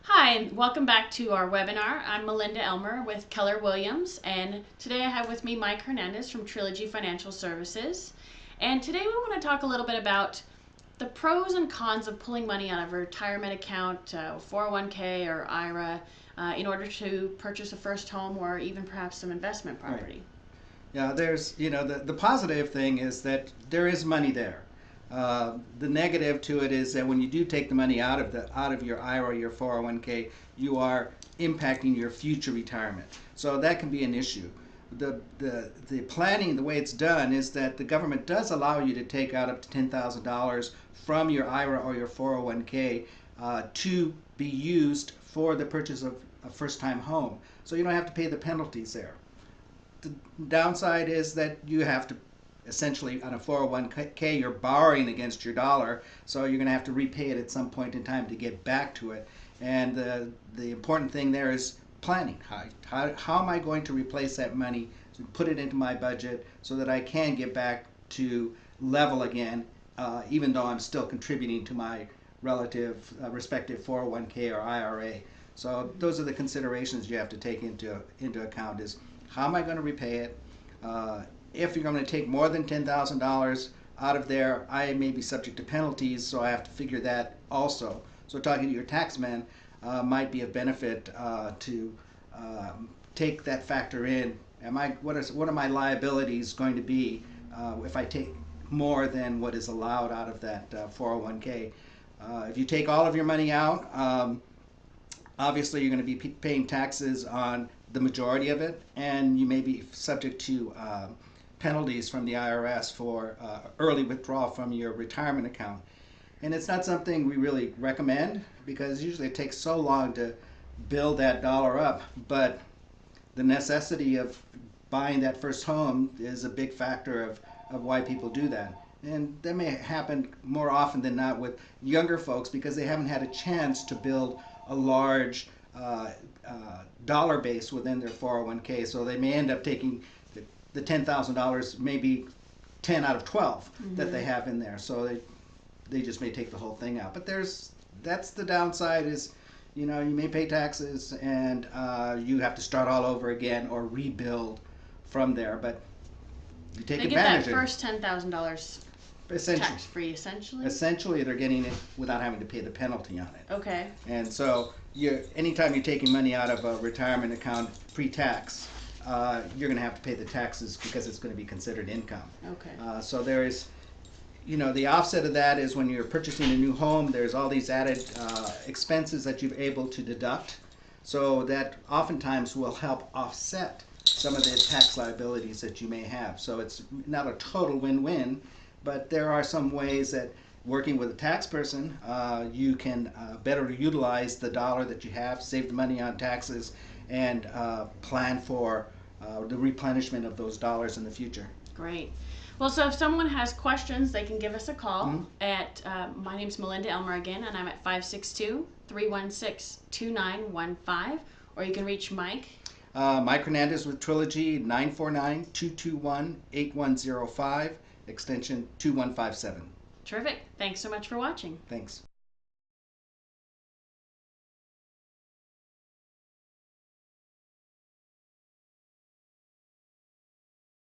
Hi, and welcome back to our webinar. I'm Melinda Elmer with Keller Williams, and today I have with me Mike Hernandez from Trilogy Financial Services. And today we want to talk a little bit about the pros and cons of pulling money out of a retirement account, 401k or IRA, in order to purchase a first home or even perhaps some investment property. Right. Yeah, there's, the positive thing is that there is money there. The negative to it is that when you do take the money out of your IRA or your 401k, you are impacting your future retirement. So that can be an issue. The planning, the way it's done, is that the government does allow you to take out up to $10,000 from your IRA or your 401k to be used for the purchase of a first-time home. So you don't have to pay the penalties there. The downside is that you have to essentially, on a 401k, you're borrowing against your dollar, so you're going to have to repay it at some point in time to get back to it. And the important thing there is planning. How am I going to replace that money, to put it into my budget so that I can get back to level again, even though I'm still contributing to my respective 401k or IRA. So those are the considerations you have to take into account is, how am I going to repay it? If you're going to take more than $10,000 out of there, I may be subject to penalties, so I have to figure that also. So talking to your taxman might be a benefit to take that factor in. What are my liabilities going to be if I take more than what is allowed out of that 401k? If you take all of your money out, obviously you're going to be paying taxes on the majority of it, and you may be subject to penalties from the IRS for early withdrawal from your retirement account. And it's not something we really recommend, because usually it takes so long to build that dollar up, but the necessity of buying that first home is a big factor of why people do that. And that may happen more often than not with younger folks, because they haven't had a chance to build a large dollar base within their 401k, so they may end up taking the $10,000, maybe 10 out of 12 that they have in there, so they just may take the whole thing out. But that's the downside is, you may pay taxes and you have to start all over again or rebuild from there. But you take advantage of it. They get that first $10,000 tax-free, essentially? Essentially, they're getting it without having to pay the penalty on it. Okay. And so, anytime you're taking money out of a retirement account pre-tax, you're going to have to pay the taxes because it's going to be considered income. Okay. So there is, the offset of that is when you're purchasing a new home, there's all these added expenses that you're able to deduct. So that oftentimes will help offset some of the tax liabilities that you may have. So it's not a total win-win, but there are some ways that working with a tax person, you can better utilize the dollar that you have, save the money on taxes, and plan for the replenishment of those dollars in the future. Great. Well, so if someone has questions, they can give us a call at, my name's Melinda Elmer again, and I'm at 562-316-2915, or you can reach Mike. Mike Hernandez with Trilogy, 949-221-8105, extension 2157. Terrific. Thanks so much for watching. Thanks.